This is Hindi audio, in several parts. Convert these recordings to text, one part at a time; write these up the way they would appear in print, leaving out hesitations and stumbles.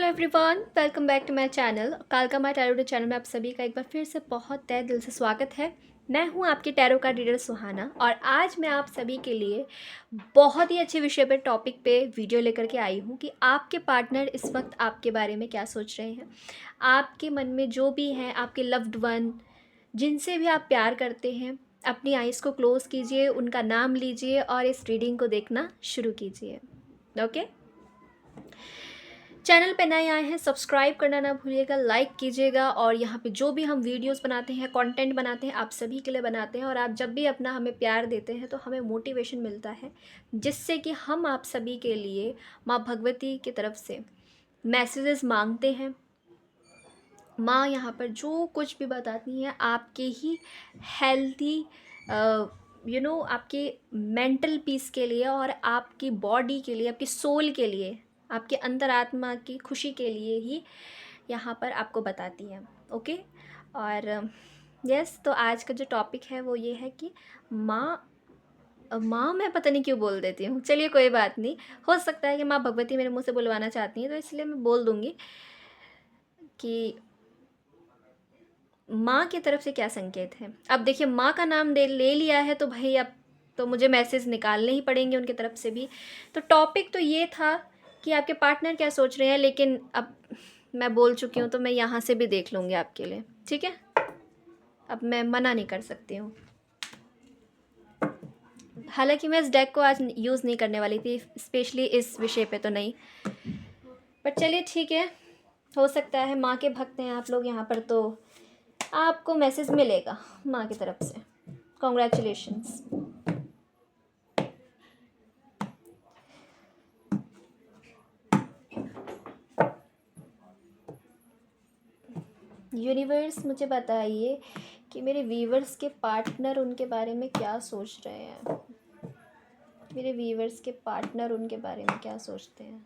Everyone, welcome back to my channel कालका माय टैरो चैनल में आप सभी का एक बार फिर से बहुत तहे दिल से स्वागत है। मैं हूं आपकी टैरो कार्ड रीडर सुहाना और आज मैं आप सभी के लिए बहुत ही अच्छे विषय पर टॉपिक पे वीडियो लेकर के आई हूं कि आपके पार्टनर इस वक्त आपके बारे में क्या सोच रहे हैं। आपके मन में जो भी हैं, आपके लव्ड वन जिनसे भी आप प्यार करते हैं, अपनी आइज़ को क्लोज़ कीजिए, उनका नाम लीजिए और इस रीडिंग को देखना शुरू कीजिए। ओके, चैनल पे नए आए हैं सब्सक्राइब करना ना भूलिएगा, लाइक कीजिएगा। और यहाँ पे जो भी हम वीडियोस बनाते हैं, कंटेंट बनाते हैं, आप सभी के लिए बनाते हैं और आप जब भी अपना हमें प्यार देते हैं तो हमें मोटिवेशन मिलता है, जिससे कि हम आप सभी के लिए माँ भगवती की तरफ से मैसेजेस मांगते हैं। माँ यहाँ पर जो कुछ भी बताती हैं आपके ही हेल्थी आपके मेंटल पीस के लिए और आपकी बॉडी के लिए, आपकी सोल के लिए, आपके अंतरात्मा की खुशी के लिए ही यहाँ पर आपको बताती हैं। ओके, और यस, तो आज का जो टॉपिक है वो ये है कि माँ माँ मैं पता नहीं क्यों बोल देती हूँ, चलिए कोई बात नहीं। हो सकता है कि माँ भगवती मेरे मुँह से बुलवाना चाहती हैं, तो इसलिए मैं बोल दूँगी कि माँ की तरफ से क्या संकेत है। अब देखिए, माँ का नाम ले लिया है तो भाई अब तो मुझे मैसेज निकालने ही पड़ेंगे उनकी तरफ से भी। तो टॉपिक तो ये था कि आपके पार्टनर क्या सोच रहे हैं, लेकिन अब मैं बोल चुकी हूँ तो मैं यहाँ से भी देख लूँगी आपके लिए, ठीक है। अब मैं मना नहीं कर सकती हूँ। हालांकि मैं इस डेक को आज यूज़ नहीं करने वाली थी, स्पेशली इस विषय पे तो नहीं, बट चलिए ठीक है। हो सकता है माँ के भक्त हैं आप लोग यहाँ पर, तो आपको मैसेज मिलेगा माँ की तरफ से। कॉन्ग्रेचुलेशंस। यूनिवर्स मुझे बताइए कि मेरे व्यूवर्स के पार्टनर उनके बारे में क्या सोच रहे हैं। मेरे व्यूवर्स के पार्टनर उनके बारे में क्या सोचते हैं,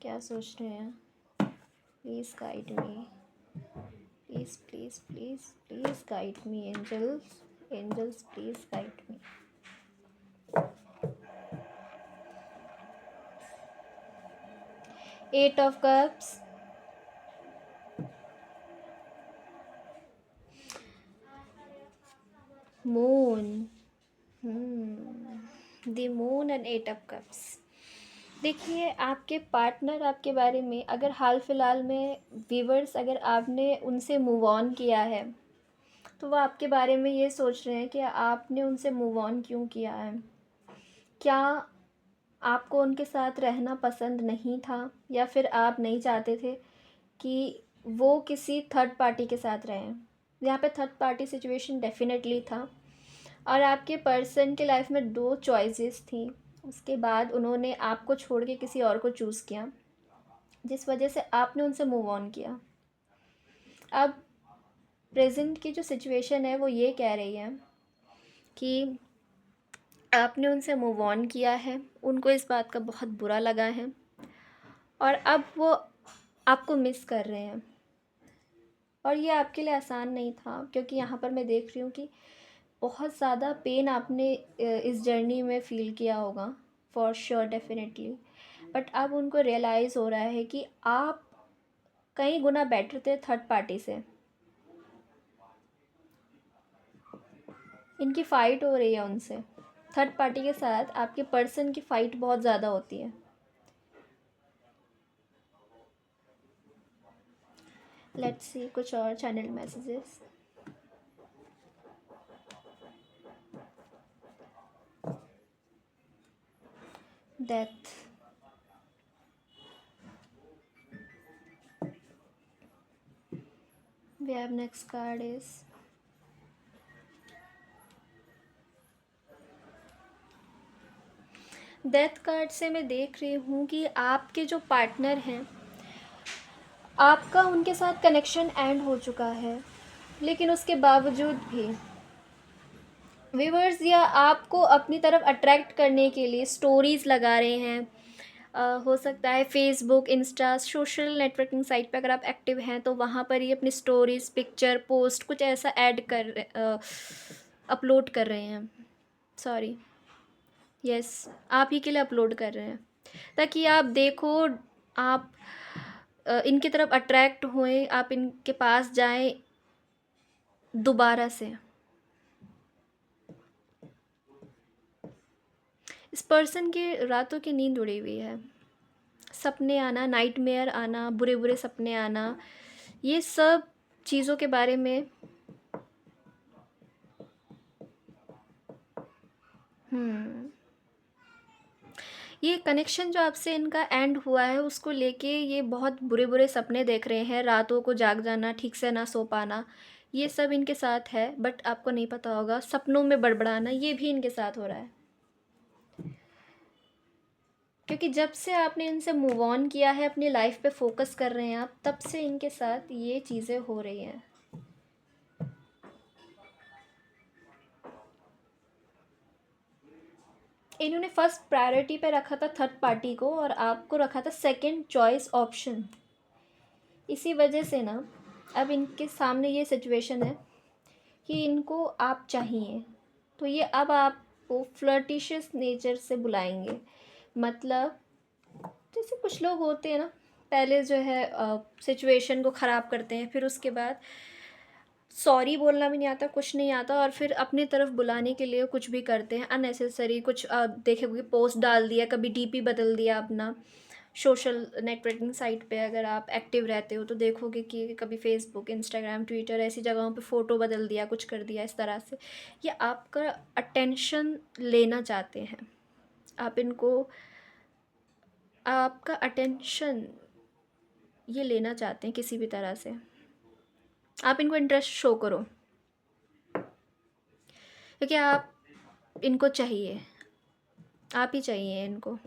क्या सोच रहे हैं। Please guide me, please please please please guide me angels, angels please guide me. Eight of cups, moon, the moon and eight of cups. देखिए, आपके पार्टनर आपके बारे में, अगर हाल फिलहाल में व्यूवर्स, अगर आपने उनसे मूव ऑन किया है तो वो आपके बारे में ये सोच रहे हैं कि आपने उनसे मूव ऑन क्यों किया है। क्या आपको उनके साथ रहना पसंद नहीं था, या फिर आप नहीं चाहते थे कि वो किसी थर्ड पार्टी के साथ रहें। यहाँ पे थर्ड पार्टी सिचुएशन डेफिनेटली था और आपके पर्सन के लाइफ में दो चॉइसेस थी। उसके बाद उन्होंने आपको छोड़ के किसी और को चूज़ किया, जिस वजह से आपने उनसे मूव ऑन किया। अब प्रेजेंट की जो सिचुएशन है वो ये कह रही है कि आपने उनसे मूव ऑन किया है, उनको इस बात का बहुत बुरा लगा है और अब वो आपको मिस कर रहे हैं। और ये आपके लिए आसान नहीं था, क्योंकि यहाँ पर मैं देख रही हूँ कि बहुत ज़्यादा पेन आपने इस जर्नी में फ़ील किया होगा, फॉर श्योर, डेफिनेटली। बट अब उनको रियलाइज़ हो रहा है कि आप कई गुना बेटर थे थर्ड पार्टी से। इनकी फ़ाइट हो रही है उनसे, थर्ड पार्टी के साथ आपके पर्सन की फ़ाइट बहुत ज़्यादा होती है। लेट्स सी कुछ और channel messages. Death, we have next card is death card से मैं देख रही हूँ कि आपके जो पार्टनर हैं, आपका उनके साथ कनेक्शन एंड हो चुका है, लेकिन उसके बावजूद भी व्यूवर्स या आपको अपनी तरफ अट्रैक्ट करने के लिए स्टोरीज़ लगा रहे हैं। हो सकता है Facebook, Insta, social networking site पे अगर आप एक्टिव हैं तो वहाँ पर ही अपनी स्टोरीज़, पिक्चर, पोस्ट कुछ ऐसा ऐड कर अपलोड कर रहे हैं। सॉरी, यस, आप ही के लिए अपलोड कर रहे हैं ताकि आप देखो, आप इनकी तरफ अट्रैक्ट हुए, आप इनके पास जाएं दोबारा से। इस पर्सन की रातों की नींद उड़ी हुई है, सपने आना, नाइटमेयर आना, बुरे बुरे सपने आना, ये सब चीज़ों के बारे में। ये कनेक्शन जो आपसे इनका एंड हुआ है उसको लेके ये बहुत बुरे बुरे सपने देख रहे हैं, रातों को जाग जाना, ठीक से ना सो पाना, ये सब इनके साथ है। बट आपको नहीं पता होगा, सपनों में बड़बड़ाना ये भी इनके साथ हो रहा है। क्योंकि जब से आपने इनसे मूव ऑन किया है, अपनी लाइफ पे फोकस कर रहे हैं आप, तब से इनके साथ ये चीज़ें हो रही हैं। इन्होंने फर्स्ट प्रायोरिटी पे रखा था थर्ड पार्टी को, और आपको रखा था सेकंड चॉइस ऑप्शन। इसी वजह से ना अब इनके सामने ये सिचुएशन है कि इनको आप चाहिए, तो ये अब आपको फ्लर्टिशियस नेचर से बुलाएंगे। मतलब जैसे कुछ लोग होते हैं ना, पहले जो है सिचुएशन को ख़राब करते हैं, फिर उसके बाद सॉरी बोलना भी नहीं आता, कुछ नहीं आता, और फिर अपनी तरफ बुलाने के लिए कुछ भी करते हैं अननेसेसरी। कुछ देखोगे पोस्ट डाल दिया, कभी डीपी बदल दिया अपना। सोशल नेटवर्किंग साइट पे अगर आप एक्टिव रहते हो तो देखोगे कि कभी फेसबुक, इंस्टाग्राम, ट्विटर ऐसी जगहों पे फ़ोटो बदल दिया, कुछ कर दिया इस तरह से। ये आपका अटेंशन लेना चाहते हैं, आप इनको, आपका अटेंशन ये लेना चाहते हैं किसी भी तरह से। आप इनको इंटरेस्ट शो करो, क्योंकि आप इनको चाहिए, आप ही चाहिए इनको।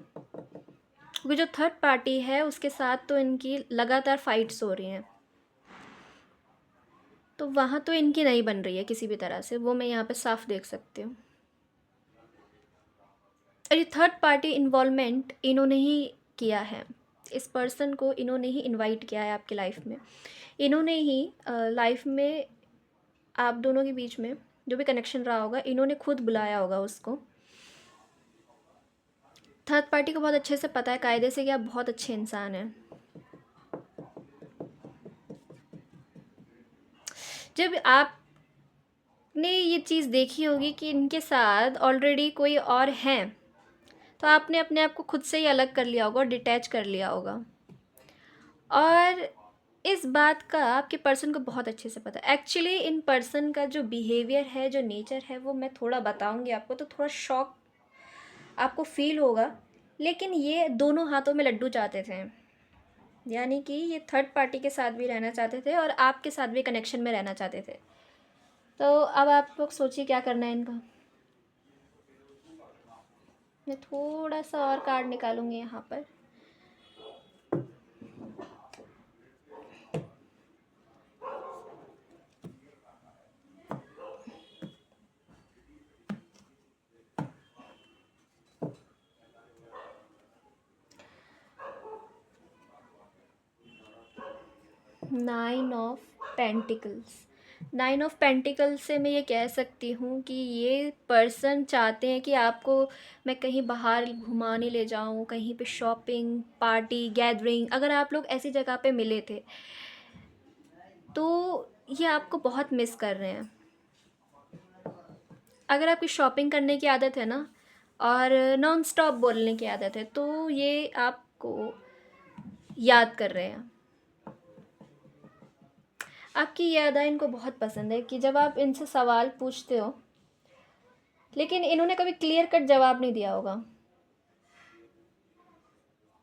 क्योंकि जो थर्ड पार्टी है उसके साथ तो इनकी लगातार फाइट्स हो रही हैं, तो वहाँ तो इनकी नहीं बन रही है किसी भी तरह से, वो मैं यहाँ पे साफ देख सकती हूँ। और ये थर्ड पार्टी इन्वॉल्वमेंट इन्होंने ही किया है, इस पर्सन को इन्होंने ही इनवाइट किया है आपकी लाइफ में। इन्होंने ही लाइफ में आप दोनों के बीच में जो भी कनेक्शन रहा होगा, इन्होंने खुद बुलाया होगा उसको। थर्ड पार्टी को बहुत अच्छे से पता है कायदे से कि आप बहुत अच्छे इंसान हैं। जब आपने ये चीज़ देखी होगी कि इनके साथ ऑलरेडी कोई और हैं, तो आपने अपने आप को खुद से ही अलग कर लिया होगा और डिटैच कर लिया होगा। और इस बात का आपके पर्सन को बहुत अच्छे से पता है। एक्चुअली इन पर्सन का जो बिहेवियर है, जो नेचर है, वो मैं थोड़ा बताऊंगी आपको, तो थोड़ा शॉक आपको फील होगा। लेकिन ये दोनों हाथों में लड्डू चाहते थे, यानी कि ये थर्ड पार्टी के साथ भी रहना चाहते थे और आपके साथ भी कनेक्शन में रहना चाहते थे। तो अब आप लोग सोचिए क्या करना है इनका। मैं थोड़ा सा और कार्ड निकालूंगी यहाँ पर। Nine of pentacles. Nine of pentacles से मैं ये कह सकती हूँ कि ये पर्सन चाहते हैं कि आपको मैं कहीं बाहर घुमाने ले जाऊँ, कहीं पे शॉपिंग, पार्टी, गैदरिंग। अगर आप लोग ऐसी जगह पे मिले थे तो ये आपको बहुत मिस कर रहे हैं। अगर आपकी शॉपिंग करने की आदत है ना, और नॉन स्टॉप बोलने की आदत है, तो ये आपको याद कर रहे हैं। आपकी ये अदा इनको बहुत पसंद है कि जब आप इनसे सवाल पूछते हो, लेकिन इन्होंने कभी क्लियर कट जवाब नहीं दिया होगा,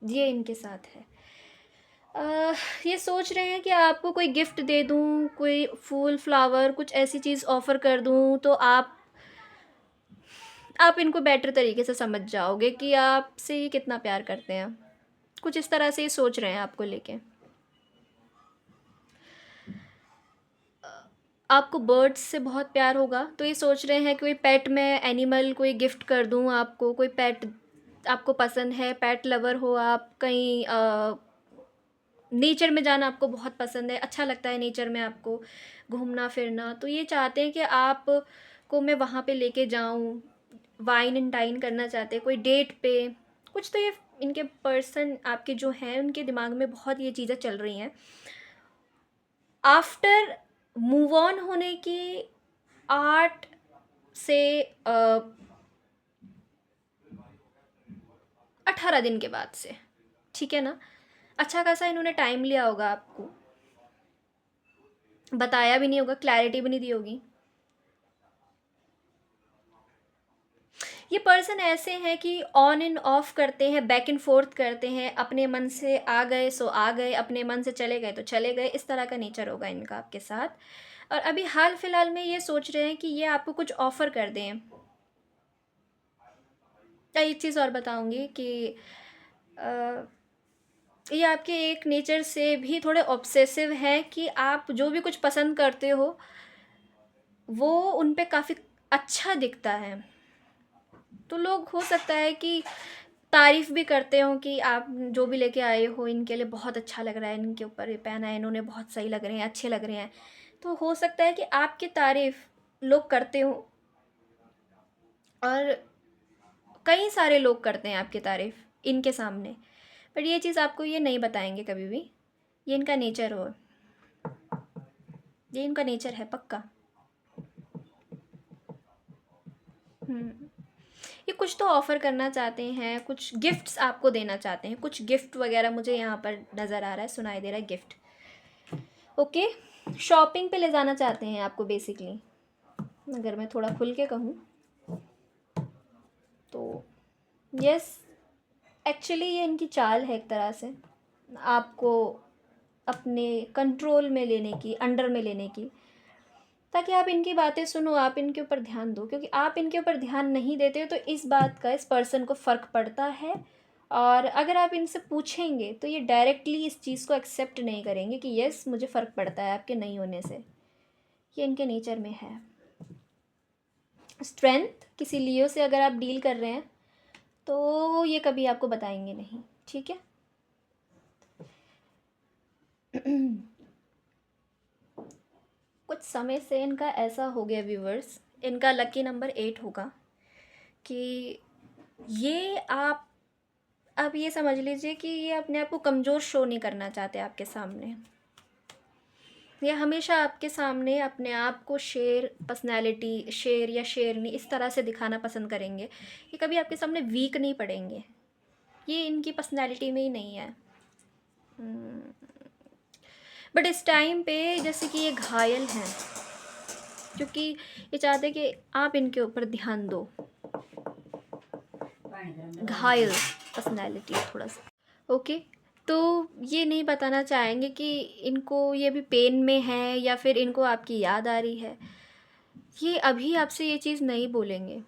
ये इनके साथ है। ये सोच रहे हैं कि आपको कोई गिफ्ट दे दूं, कोई फूल, फ्लावर, कुछ ऐसी चीज़ ऑफ़र कर दूं, तो आप इनको बेटर तरीके से समझ जाओगे कि आपसे ये कितना प्यार करते हैं। कुछ इस तरह से ये सोच रहे हैं आपको लेके। आपको बर्ड्स से बहुत प्यार होगा, तो ये सोच रहे हैं कि कोई पेट में एनिमल कोई गिफ्ट कर दूं आपको, कोई पेट आपको पसंद है, पेट लवर हो आप, कहीं नेचर में जाना आपको बहुत पसंद है, अच्छा लगता है नेचर में आपको घूमना फिरना, तो ये चाहते हैं कि आप को मैं वहाँ पे लेके जाऊँ, वाइन एंड डाइन करना चाहते हैं, कोई डेट पे। कुछ तो ये इनके पर्सन आपके जो हैं उनके दिमाग में बहुत ये चीज़ें चल रही हैं। आफ्टर मूव ऑन होने की 8 से 18 दिन के बाद से, ठीक है ना। अच्छा खासा इन्होंने टाइम लिया होगा, आपको बताया भी नहीं होगा, क्लैरिटी भी नहीं दी होगी। ये पर्सन ऐसे हैं कि ऑन एंड ऑफ करते हैं, बैक एंड फोर्थ करते हैं, अपने मन से आ गए सो आ गए, अपने मन से चले गए तो चले गए, इस तरह का नेचर होगा इनका आपके साथ। और अभी हाल फिलहाल में ये सोच रहे हैं कि ये आपको कुछ ऑफ़र कर दें। एक चीज़ और बताऊंगी कि अ, ये आपके एक नेचर से भी थोड़े ऑब्सेसिव हैं कि आप जो भी कुछ पसंद करते हो वो उन पे काफ़ी अच्छा दिखता है। तो लोग हो सकता है कि तारीफ़ भी करते हों कि आप जो भी लेके आए हो इनके लिए बहुत अच्छा लग रहा है, इनके ऊपर ये पहना है इन्होंने, बहुत सही लग रहे हैं, अच्छे लग रहे हैं। तो हो सकता है कि आपकी तारीफ़ लोग करते हों, और कई सारे लोग करते हैं आपकी तारीफ़ इनके सामने, पर ये चीज़ आपको ये नहीं बताएंगे कभी भी। ये इनका नेचर हो, ये इनका नेचर है पक्का। ये कुछ तो ऑफ़र करना चाहते हैं, कुछ गिफ्ट्स आपको देना चाहते हैं, कुछ गिफ्ट वगैरह मुझे यहाँ पर नज़र आ रहा है, सुनाई दे रहा है गिफ्ट। ओके, शॉपिंग पे ले जाना चाहते हैं आपको बेसिकली, अगर मैं थोड़ा खुल के कहूँ तो। यस, एक्चुअली ये इनकी चाल है एक तरह से, आपको अपने कंट्रोल में लेने की, अंडर में लेने की, ताकि आप इनकी बातें सुनो, आप इनके ऊपर ध्यान दो, क्योंकि आप इनके ऊपर ध्यान नहीं देते हो तो इस बात का इस पर्सन को फ़र्क पड़ता है। और अगर आप इनसे पूछेंगे तो ये डायरेक्टली इस चीज़ को एक्सेप्ट नहीं करेंगे कि यस मुझे फ़र्क पड़ता है आपके नहीं होने से। ये इनके नेचर में है। स्ट्रेंथ, किसी लियो से अगर आप डील कर रहे हैं तो ये कभी आपको बताएंगे नहीं, ठीक है। कुछ समय से इनका ऐसा हो गया व्यूवर्स, इनका लकी नंबर 8 होगा कि ये आप ये समझ लीजिए कि ये अपने आप को कमज़ोर शो नहीं करना चाहते आपके सामने। ये हमेशा आपके सामने अपने आप को शेर पर्सनैलिटी, शेर या शेरनी इस तरह से दिखाना पसंद करेंगे। ये कभी आपके सामने वीक नहीं पड़ेंगे, ये इनकी पर्सनैलिटी में ही नहीं है। बट इस टाइम पे जैसे कि ये घायल हैं, क्योंकि ये चाहते कि आप इनके ऊपर ध्यान दो। घायल पर्सनैलिटी थोड़ा सा, ओके। तो ये नहीं बताना चाहेंगे कि इनको ये भी पेन में है या फिर इनको आपकी याद आ रही है, ये अभी आपसे ये चीज़ नहीं बोलेंगे।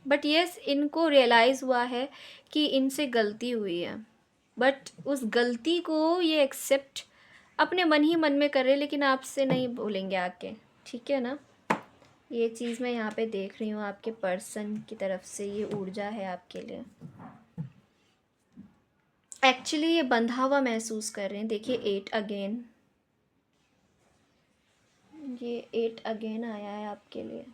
बट यस, इनको रियलाइज़ हुआ है कि इनसे गलती हुई है, बट उस गलती को ये एक्सेप्ट अपने मन ही मन में कर रहे, लेकिन आपसे नहीं बोलेंगे आके, ठीक है ना। ये चीज़ मैं यहाँ पे देख रही हूँ आपके पर्सन की तरफ से, ये ऊर्जा है आपके लिए। एक्चुअली ये बंधा हुआ महसूस कर रहे हैं। देखिए 8 अगेन, ये 8 अगेन आया है आपके लिए।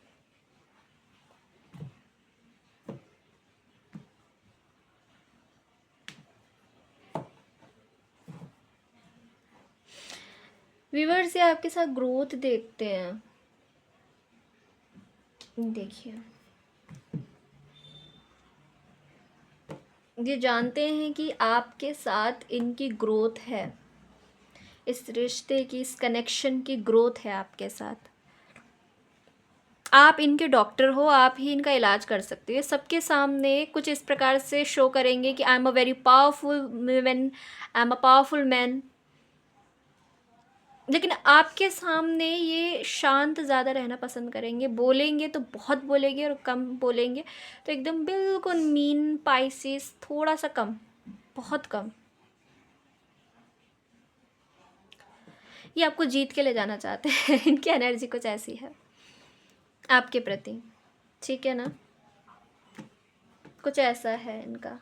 व्यूअर्स ये आपके साथ ग्रोथ देखते हैं। देखिए ये जानते हैं कि आपके साथ इनकी ग्रोथ है, इस रिश्ते की, इस कनेक्शन की ग्रोथ है आपके साथ। आप इनके डॉक्टर हो, आप ही इनका इलाज कर सकते हो। सबके सामने कुछ इस प्रकार से शो करेंगे कि I am a very powerful women, I am a powerful man, लेकिन आपके सामने ये शांत ज़्यादा रहना पसंद करेंगे। बोलेंगे तो बहुत बोलेंगे और कम बोलेंगे तो एकदम बिल्कुल मीन पाइसिस, थोड़ा सा कम, बहुत कम। ये आपको जीत के ले जाना चाहते हैं। इनकी एनर्जी कुछ ऐसी है आपके प्रति, ठीक है ना, कुछ ऐसा है इनका।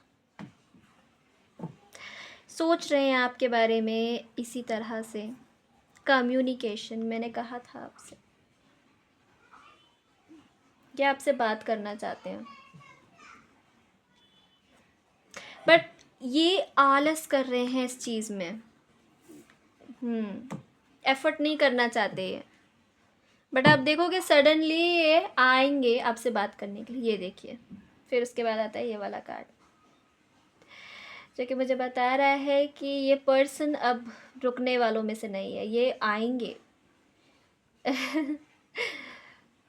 सोच रहे हैं आपके बारे में इसी तरह से। कम्युनिकेशन, मैंने कहा था आपसे, ये आपसे बात करना चाहते हैं, बट ये आलस कर रहे हैं इस चीज़ में, एफर्ट नहीं करना चाहते ये। बट आप देखोगे सडनली ये आएंगे आपसे बात करने के लिए, ये देखिए। फिर उसके बाद आता है ये वाला कार्ड, जो कि मुझे बता रहा है कि ये पर्सन अब रुकने वालों में से नहीं है, ये आएंगे।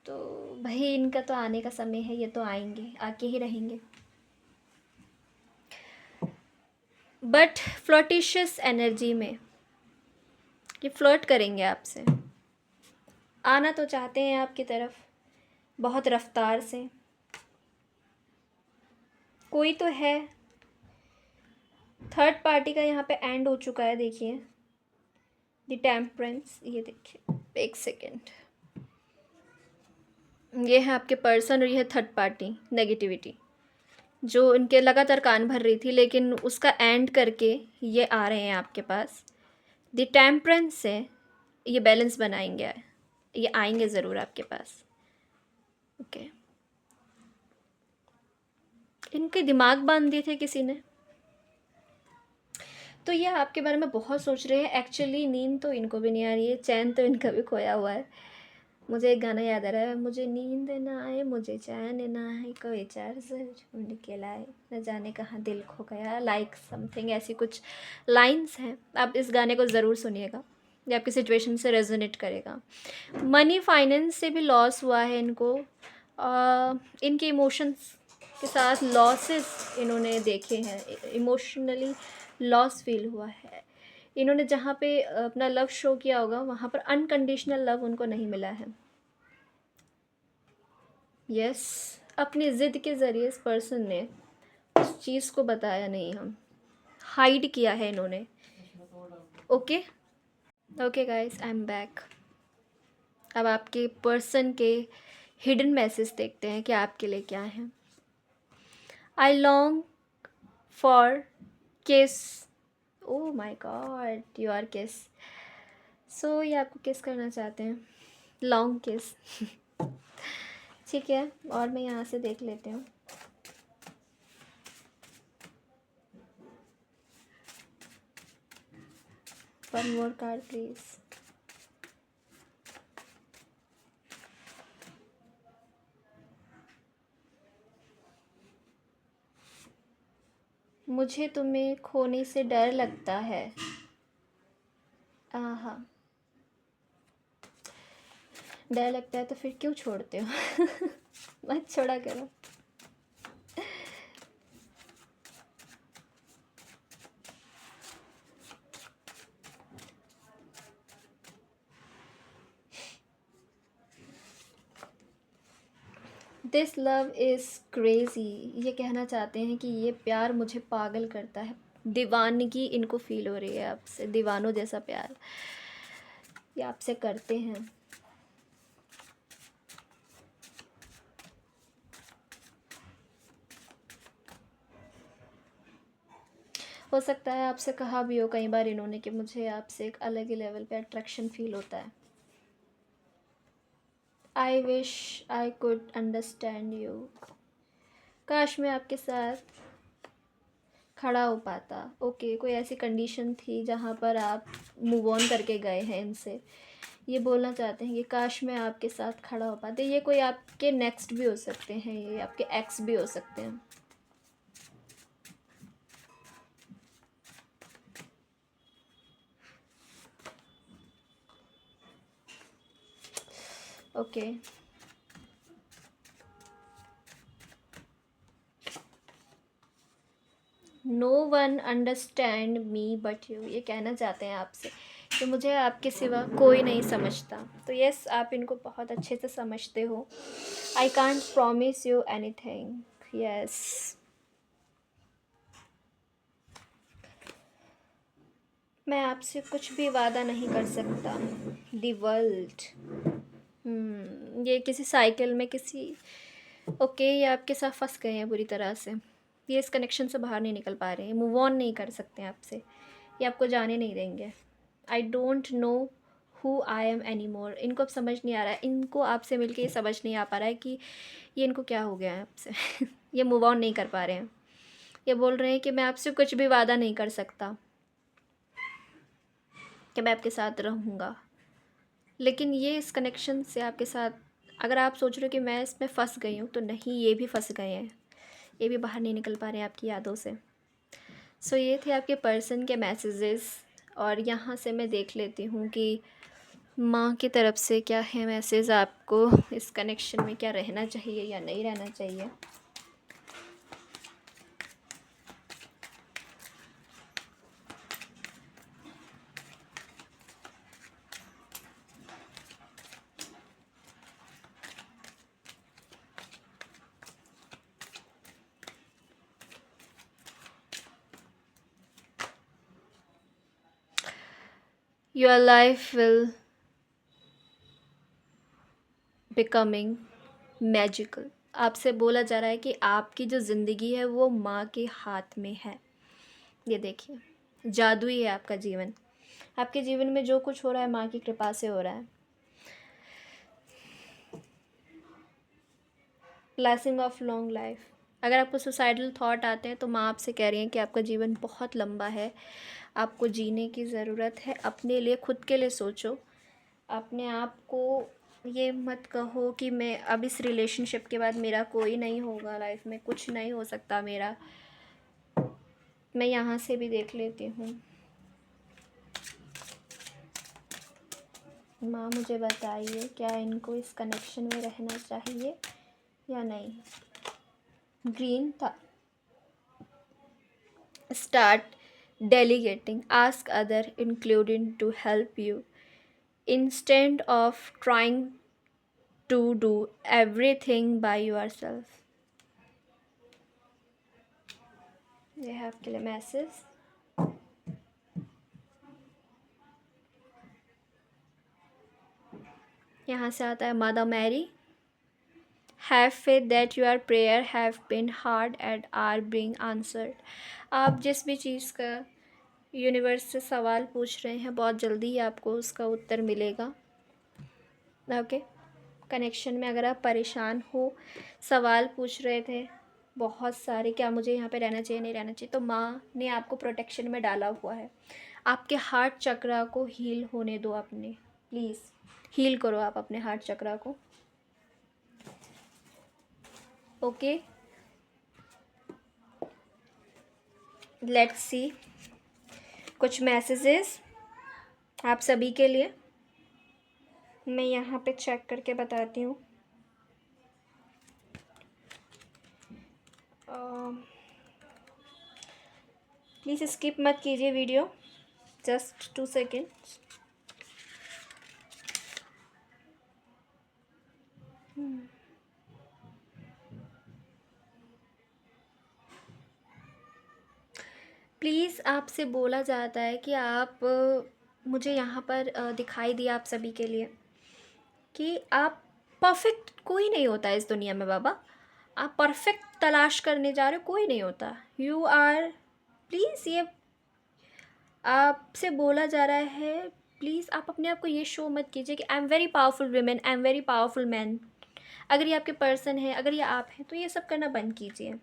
तो भाई इनका तो आने का समय है, ये तो आएंगे, आके ही रहेंगे। बट फ्लर्टिशियस एनर्जी में ये फ्लर्ट करेंगे आपसे, आना तो चाहते हैं आपकी तरफ बहुत रफ्तार से। कोई तो है, थर्ड पार्टी का यहाँ पे एंड हो चुका है, देखिए द टेम्परेंस, ये देखिए, एक सेकेंड, ये है आपके पर्सन और ये है थर्ड पार्टी नेगेटिविटी, जो इनके लगातार कान भर रही थी, लेकिन उसका एंड करके ये आ रहे हैं आपके पास। द टेम्परेंस से ये बैलेंस बनाएंगे, ये आएंगे ज़रूर आपके पास। ओके, इनके दिमाग बांध दिए थे किसी ने, तो ये आपके बारे में बहुत सोच रहे हैं। एक्चुअली नींद तो इनको भी नहीं आ रही है, चैन तो इनका भी खोया हुआ है। मुझे एक गाना याद आ रहा है, मुझे नींद ना आए मुझे चैन ना आए, कोई चार ढूंढ के लाए, न जाने कहाँ दिल खो गया, लाइक समथिंग, ऐसी कुछ लाइंस हैं। आप इस गाने को ज़रूर सुनिएगा, ये आपकी सिचुएशन से रेजोनेट करेगा। मनी फाइनेंस से भी लॉस हुआ है इनको, इनके इमोशंस के साथ लॉसेस इन्होंने देखे हैं, इमोशनली लॉस फील हुआ है। इन्होंने जहाँ पे अपना लव शो किया होगा वहाँ पर अनकंडीशनल लव उनको नहीं मिला है। यस, अपनी ज़िद के ज़रिए इस पर्सन ने उस चीज़ को बताया नहीं, हम हाइड किया है इन्होंने। Okay okay guys, I am back. अब आपके पर्सन के हिडन मैसेज देखते हैं कि आपके लिए क्या है। आई long for kiss, oh my god, you are kiss. So ये आपको किस करना चाहते हैं, लॉन्ग किस। ठीक है, और मैं यहाँ से देख लेती हूँ। One more card please. मुझे तुम्हें खोने से डर लगता है। हाँ, डर लगता है तो फिर क्यों छोड़ते हो? मत छोड़ा करो। दिस लव इज़ क्रेज़ी, ये कहना चाहते हैं कि ये प्यार मुझे पागल करता है। दीवानगी इनको फील हो रही है आपसे, दीवानों जैसा प्यार ये आपसे करते हैं। हो सकता है आपसे कहा भी हो कई बार इन्होंने कि मुझे आपसे एक अलग ही लेवल पे अट्रैक्शन फील होता है। I wish I could understand you, काश मैं आपके साथ खड़ा हो पाता। ओके, कोई ऐसी कंडीशन थी जहाँ पर आप मूव ऑन करके गए हैं इनसे, ये बोलना चाहते हैं कि काश मैं आपके साथ खड़ा हो पाते। ये कोई आपके नेक्स्ट भी हो सकते हैं, ये आपके एक्स भी हो सकते हैं। Okay, no one understand me but you, ये कहना चाहते हैं आपसे कि मुझे आपके सिवा कोई नहीं समझता। तो यस, आप इनको बहुत अच्छे से समझते हो। I can't promise you anything, yes. मैं आपसे कुछ भी वादा नहीं कर सकता। दी वर्ल्ड, ये किसी साइकिल में किसी, ओके, ये आपके साथ फंस गए हैं बुरी तरह से। ये इस कनेक्शन से बाहर नहीं निकल पा रहे हैं, मूव ऑन नहीं कर सकते हैं आपसे, ये आपको जाने नहीं देंगे। I don't know who I am any more, इनको अब समझ नहीं आ रहा है, इनको आपसे मिलके ये समझ नहीं आ पा रहा है कि ये इनको क्या हो गया है आपसे। ये मूव ऑन नहीं कर पा रहे हैं, ये बोल रहे हैं कि मैं आपसे कुछ भी वादा नहीं कर सकता कि मैं आपके साथ रहूँगा। लेकिन ये इस कनेक्शन से आपके साथ, अगर आप सोच रहे हो कि मैं इसमें फंस गई हूँ, तो नहीं, ये भी फंस गए हैं, ये भी बाहर नहीं निकल पा रहे हैं आपकी यादों से। सो ये थे आपके पर्सन के मैसेजेस। और यहाँ से मैं देख लेती हूँ कि माँ की तरफ से क्या है मैसेज आपको, इस कनेक्शन में क्या रहना चाहिए या नहीं रहना चाहिए। Your life will becoming magical. आपसे बोला जा रहा है कि आपकी जो ज़िंदगी है वो माँ के हाथ में है। ये देखिए, जादुई है आपका जीवन। आपके जीवन में जो कुछ हो रहा है माँ की कृपा से हो रहा है। Blessing of long life. अगर आपको सुसाइडल थॉट आते हैं तो माँ आपसे कह रही हैं कि आपका जीवन बहुत लंबा है, आपको जीने की ज़रूरत है। अपने लिए, खुद के लिए सोचो। अपने आप को ये मत कहो कि मैं अब इस रिलेशनशिप के बाद मेरा कोई नहीं होगा, लाइफ में कुछ नहीं हो सकता मेरा। मैं यहाँ से भी देख लेती हूँ। माँ मुझे बताइए, क्या इनको इस कनेक्शन में रहना चाहिए या नहीं। ग्रीन था। Start delegating, ask other including to help you instead of trying to do everything by yourself। ये है आपके लिए मैसेज। यहाँ से आता है mother Mary. Have faith that your prayer have been heard and are being answered. आप जिस भी चीज़ का यूनिवर्स से सवाल पूछ रहे हैं, बहुत जल्दी ही आपको उसका उत्तर मिलेगा। ओके, कनेक्शन में अगर आप परेशान हो, सवाल पूछ रहे थे बहुत सारे, क्या मुझे यहाँ पे रहना चाहिए नहीं रहना चाहिए, तो माँ ने आपको प्रोटेक्शन में डाला हुआ है। आपके हार्ट चक्रा को हील होने दो अपने, प्लीज़ हील करो आप अपने हार्ट चक्रा को। ओके, लेट्स सी कुछ मैसेजेस आप सभी के लिए। मैं यहाँ पे चेक करके बताती हूँ। प्लीज़ स्किप मत कीजिए वीडियो, जस्ट 2 सेकेंड्स। प्लीज़ आपसे बोला जाता है कि आप मुझे यहाँ पर दिखाई दिया आप सभी के लिए कि आप परफेक्ट, कोई नहीं होता इस दुनिया में बाबा। आप परफेक्ट तलाश करने जा रहे हो, कोई नहीं होता। यू आर, प्लीज़ ये आपसे बोला जा रहा है, प्लीज़ आप अपने आप को ये शो मत कीजिए कि I am very powerful women, I am very powerful man. अगर ये आपके पर्सन है, अगर ये आप हैं, तो ये सब करना बंद कीजिए।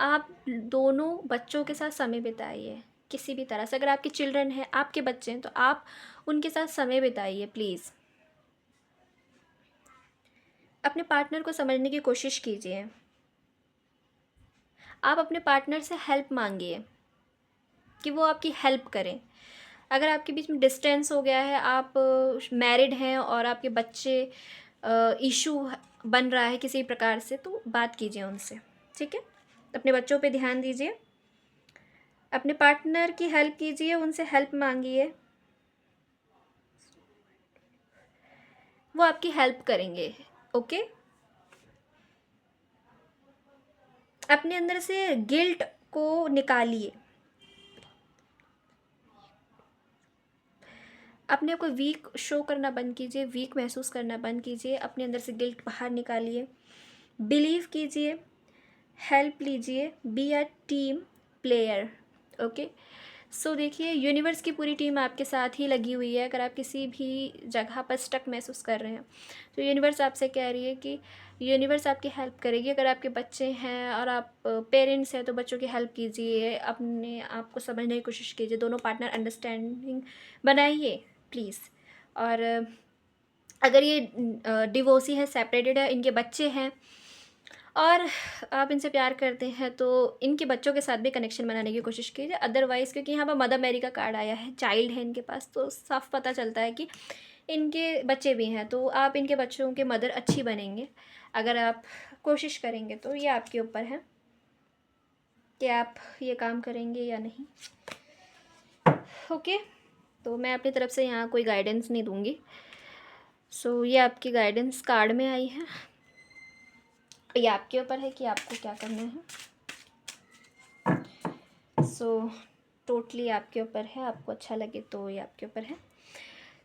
आप दोनों बच्चों के साथ समय बिताइए किसी भी तरह से। अगर आपके चिल्ड्रन हैं, आपके बच्चे हैं, तो आप उनके साथ समय बिताइए प्लीज़। अपने पार्टनर को समझने की कोशिश कीजिए। आप अपने पार्टनर से हेल्प मांगिए कि वो आपकी हेल्प करें। अगर आपके बीच में डिस्टेंस हो गया है, आप मैरिड हैं और आपके बच्चे इशू बन रहा है किसी प्रकार से, तो बात कीजिए उनसे, ठीक है। अपने बच्चों पे ध्यान दीजिए, अपने पार्टनर की हेल्प कीजिए, उनसे हेल्प मांगिए, वो आपकी हेल्प करेंगे। ओके, अपने अंदर से गिल्ट को निकालिए। अपने आप को वीक शो करना बंद कीजिए, वीक महसूस करना बंद कीजिए, अपने अंदर से गिल्ट बाहर निकालिए। बिलीव कीजिए, हेल्प लीजिए, be a team player. Okay, so देखिए, यूनिवर्स की पूरी टीम आपके साथ ही लगी हुई है। अगर आप किसी भी जगह पर स्टक महसूस कर रहे हैं तो यूनिवर्स आपसे कह रही है कि यूनिवर्स आपकी हेल्प करेगी। अगर आपके बच्चे हैं और आप पेरेंट्स हैं तो बच्चों की हेल्प कीजिए, अपने आप को समझने की कोशिश कीजिए, दोनों पार्टनर अंडरस्टैंडिंग बनाइए प्लीज़। और अगर ये डिवोर्सी है, सेपरेटेड है, इनके बच्चे हैं और आप इनसे प्यार करते हैं तो इनके बच्चों के साथ भी कनेक्शन बनाने की कोशिश कीजिए। अदरवाइज़, क्योंकि यहाँ पर मदर मैरी का कार्ड आया है, चाइल्ड है इनके पास, तो साफ पता चलता है कि इनके बच्चे भी हैं, तो आप इनके बच्चों के मदर अच्छी बनेंगे अगर आप कोशिश करेंगे। तो ये आपके ऊपर है कि आप ये काम करेंगे या नहीं। ओके, तो मैं अपनी तरफ से यहाँ कोई गाइडेंस नहीं दूँगी। सो ये आपकी गाइडेंस कार्ड में आई है। ये आपके ऊपर है कि आपको क्या करना है। सो टोटली आपके ऊपर है, आपको अच्छा लगे तो ये आपके ऊपर है।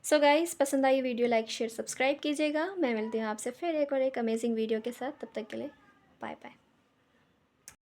सो गाइस, पसंद आई वीडियो लाइक शेयर सब्सक्राइब कीजिएगा। मैं मिलती हूँ आपसे फिर एक और एक अमेजिंग वीडियो के साथ। तब तक के लिए बाय बाय।